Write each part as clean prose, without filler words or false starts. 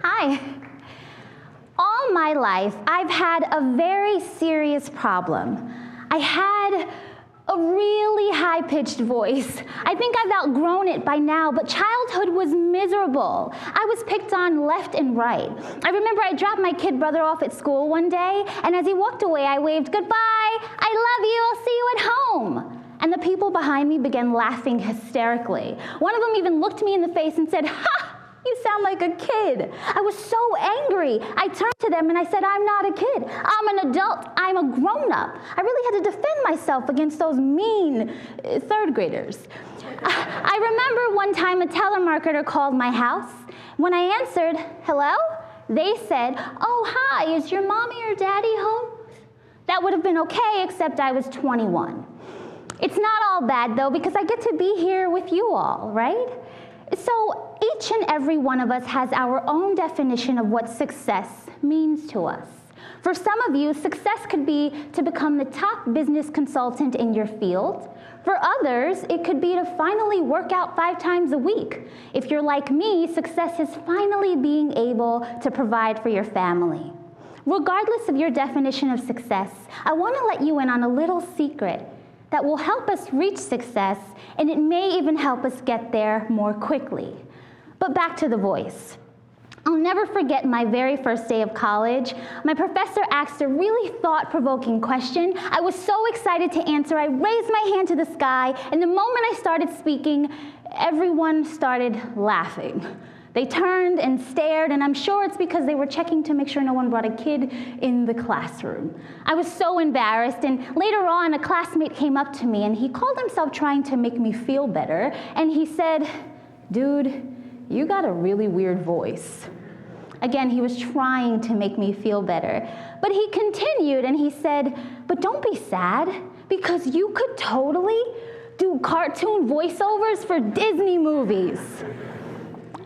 Hi. All my life, I've had a very serious problem. I had a really high-pitched voice. I think I've outgrown it by now, but childhood was miserable. I was picked on left and right. I remember I dropped my kid brother off at school one day, and as he walked away, I waved, "Goodbye, I love you, I'll see you at home." And the people behind me began laughing hysterically. One of them even looked me in the face and said, "Ha! You sound like a kid." I was so angry. I turned to them and I said, "I'm not a kid. I'm an adult. I'm a grown-up." I really had to defend myself against those mean third graders. I remember one time a telemarketer called my house. When I answered, "Hello?" they said, "Oh, hi, is your mommy or daddy home?" That would have been okay, except I was 21. It's not all bad, though, because I get to be here with you all, right? So each and every one of us has our own definition of what success means to us. For some of you, success could be to become the top business consultant in your field. For others, it could be to finally work out 5 times a week. If you're like me, success is finally being able to provide for your family. Regardless of your definition of success, I want to let you in on a little secret that will help us reach success, and it may even help us get there more quickly. But back to the voice. I'll never forget my very first day of college. My professor asked a really thought-provoking question. I was so excited to answer, I raised my hand to the sky, and the moment I started speaking, everyone started laughing. They turned and stared, and I'm sure it's because they were checking to make sure no one brought a kid in the classroom. I was so embarrassed, and later on, a classmate came up to me, and he called himself trying to make me feel better, and he said, "Dude, you got a really weird voice." Again, he was trying to make me feel better. But he continued, and he said, "But don't be sad, because you could totally do cartoon voiceovers for Disney movies."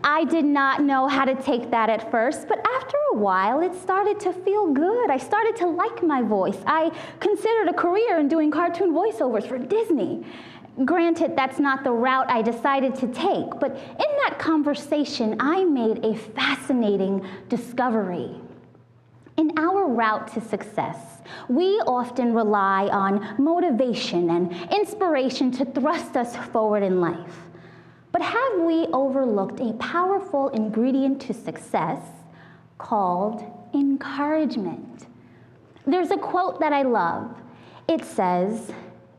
I did not know how to take that at first, but after a while, it started to feel good. I started to like my voice. I considered a career in doing cartoon voiceovers for Disney. Granted, that's not the route I decided to take, but in that conversation, I made a fascinating discovery. In our route to success, we often rely on motivation and inspiration to thrust us forward in life. But have we overlooked a powerful ingredient to success called encouragement? There's a quote that I love. It says,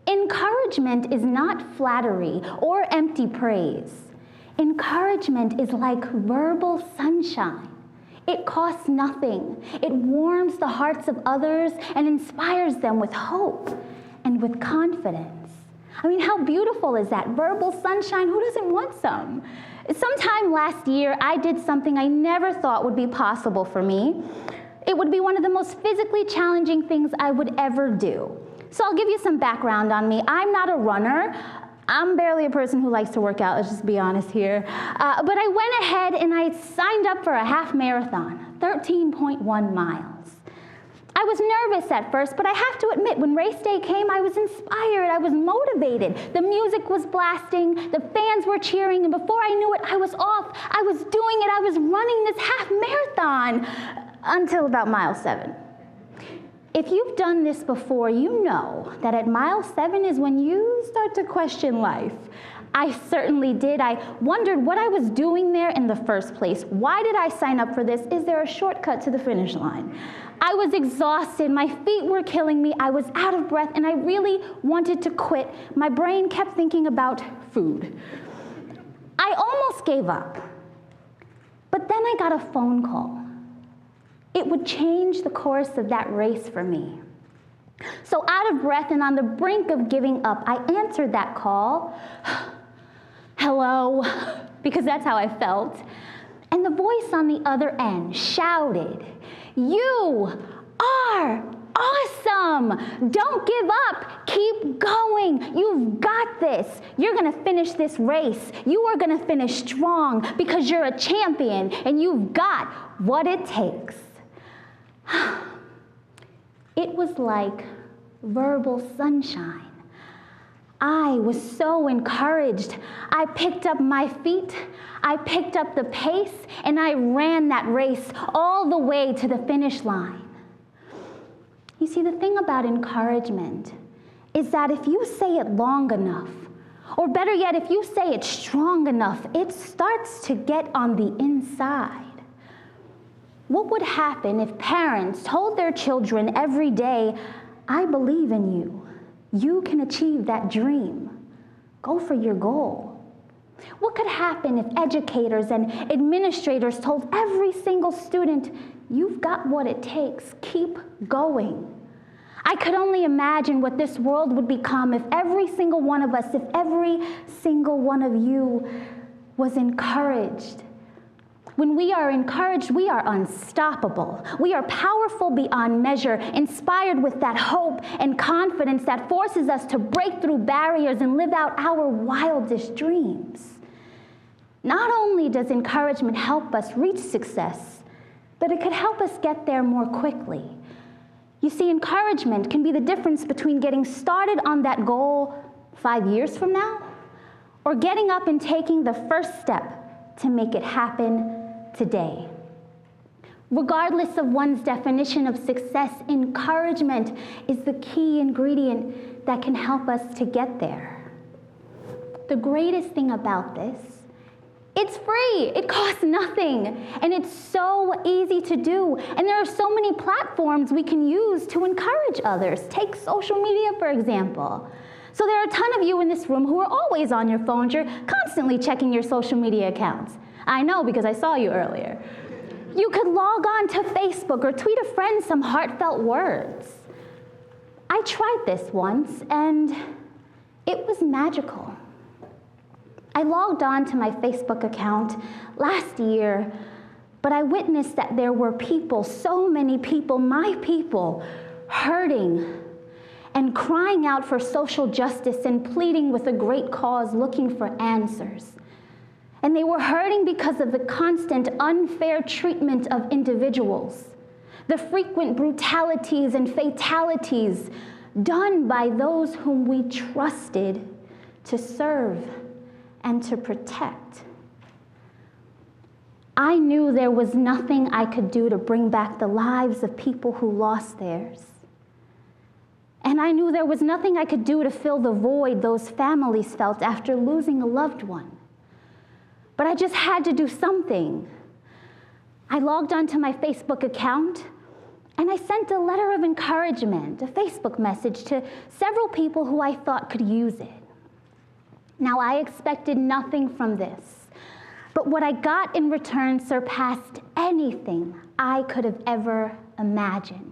"Encouragement is not flattery or empty praise. Encouragement is like verbal sunshine. It costs nothing. It warms the hearts of others and inspires them with hope and with confidence." I mean, how beautiful is that? Verbal sunshine, who doesn't want some? Sometime last year, I did something I never thought would be possible for me. It would be one of the most physically challenging things I would ever do. So I'll give you some background on me. I'm not a runner. I'm barely a person who likes to work out, let's just be honest here. But I went ahead and I signed up for a half marathon, 13.1 miles. I was nervous at first, but I have to admit, when race day came, I was inspired, I was motivated. The music was blasting, the fans were cheering, and before I knew it, I was off. I was doing it, I was running this half marathon until about mile 7. If you've done this before, you know that at mile 7 is when you start to question life. I certainly did. I wondered what I was doing there in the first place. Why did I sign up for this? Is there a shortcut to the finish line? I was exhausted. My feet were killing me. I was out of breath, and I really wanted to quit. My brain kept thinking about food. I almost gave up. But then I got a phone call. It would change the course of that race for me. So out of breath and on the brink of giving up, I answered that call. "Hello," because that's how I felt. And the voice on the other end shouted, "You are awesome! Don't give up! Keep going! You've got this! You're gonna finish this race. You are gonna finish strong because you're a champion and you've got what it takes." It was like verbal sunshine. I was so encouraged. I picked up my feet, I picked up the pace, and I ran that race all the way to the finish line. You see, the thing about encouragement is that if you say it long enough, or better yet, if you say it strong enough, it starts to get on the inside. What would happen if parents told their children every day, I believe in you. You can achieve that dream. Go for your goal. What could happen if educators and administrators told every single student, you've got what it takes, keep going. I could only imagine what this world would become if every single one of us, if every single one of you was encouraged. When we are encouraged, we are unstoppable. We are powerful beyond measure, inspired with that hope and confidence that forces us to break through barriers and live out our wildest dreams. Not only does encouragement help us reach success, but it could help us get there more quickly. You see, encouragement can be the difference between getting started on that goal 5 years from now, or getting up and taking the first step to make it happen today. Regardless of one's definition of success, encouragement is the key ingredient that can help us to get there. The greatest thing about this, it's free, it costs nothing, and it's so easy to do. And there are so many platforms we can use to encourage others. Take social media, for example. So there are a ton of you in this room who are always on your phones. You're constantly checking your social media accounts. I know because I saw you earlier. You could log on to Facebook or tweet a friend some heartfelt words. I tried this once, and it was magical. I logged on to my Facebook account last year, but I witnessed that there were people, so many people, my people, hurting and crying out for social justice and pleading with a great cause, looking for answers. And they were hurting because of the constant unfair treatment of individuals, the frequent brutalities and fatalities done by those whom we trusted to serve and to protect. I knew there was nothing I could do to bring back the lives of people who lost theirs. And I knew there was nothing I could do to fill the void those families felt after losing a loved one. But I just had to do something. I logged onto my Facebook account and I sent a letter of encouragement, a Facebook message to several people who I thought could use it. Now, I expected nothing from this, but what I got in return surpassed anything I could have ever imagined.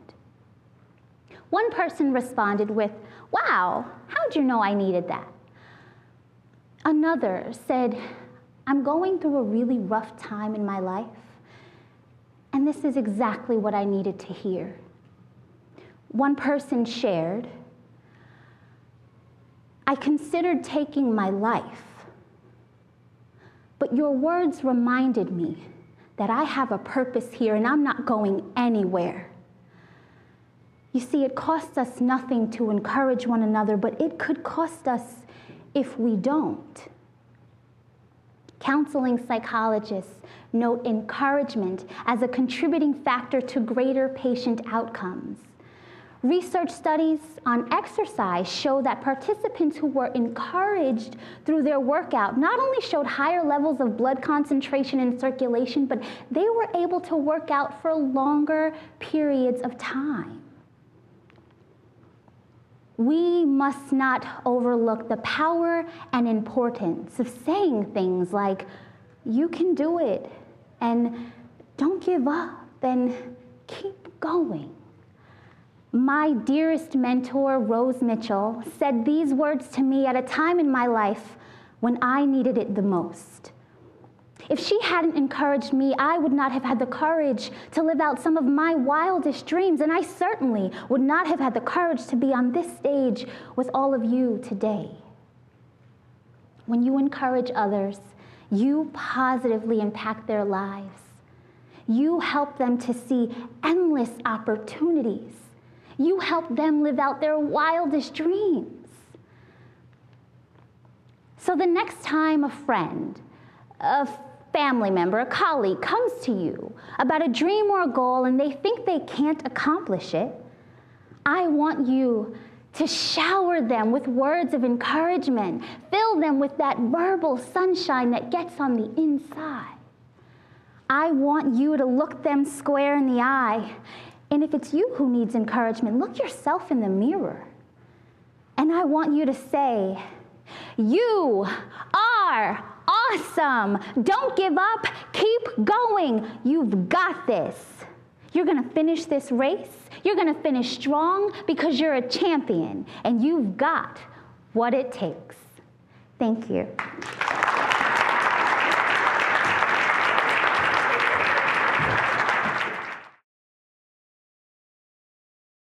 One person responded with, "Wow, how'd you know I needed that?" Another said, "I'm going through a really rough time in my life, and this is exactly what I needed to hear." One person shared, "I considered taking my life, but your words reminded me that I have a purpose here and I'm not going anywhere." You see, it costs us nothing to encourage one another, but it could cost us if we don't. Counseling psychologists note encouragement as a contributing factor to greater patient outcomes. Research studies on exercise show that participants who were encouraged through their workout not only showed higher levels of blood concentration and circulation, but they were able to work out for longer periods of time. We must not overlook the power and importance of saying things like, "You can do it," and "Don't give up," and "Keep going." My dearest mentor, Rose Mitchell, said these words to me at a time in my life when I needed it the most. If she hadn't encouraged me, I would not have had the courage to live out some of my wildest dreams, and I certainly would not have had the courage to be on this stage with all of you today. When you encourage others, you positively impact their lives. You help them to see endless opportunities. You help them live out their wildest dreams. So the next time a friend, a family member, a colleague comes to you about a dream or a goal and they think they can't accomplish it, I want you to shower them with words of encouragement, fill them with that verbal sunshine that gets on the inside. I want you to look them square in the eye, and if it's you who needs encouragement, look yourself in the mirror. And I want you to say, "You are awesome. Don't give up. Keep going. You've got this. You're going to finish this race. You're going to finish strong because you're a champion, and you've got what it takes." Thank you.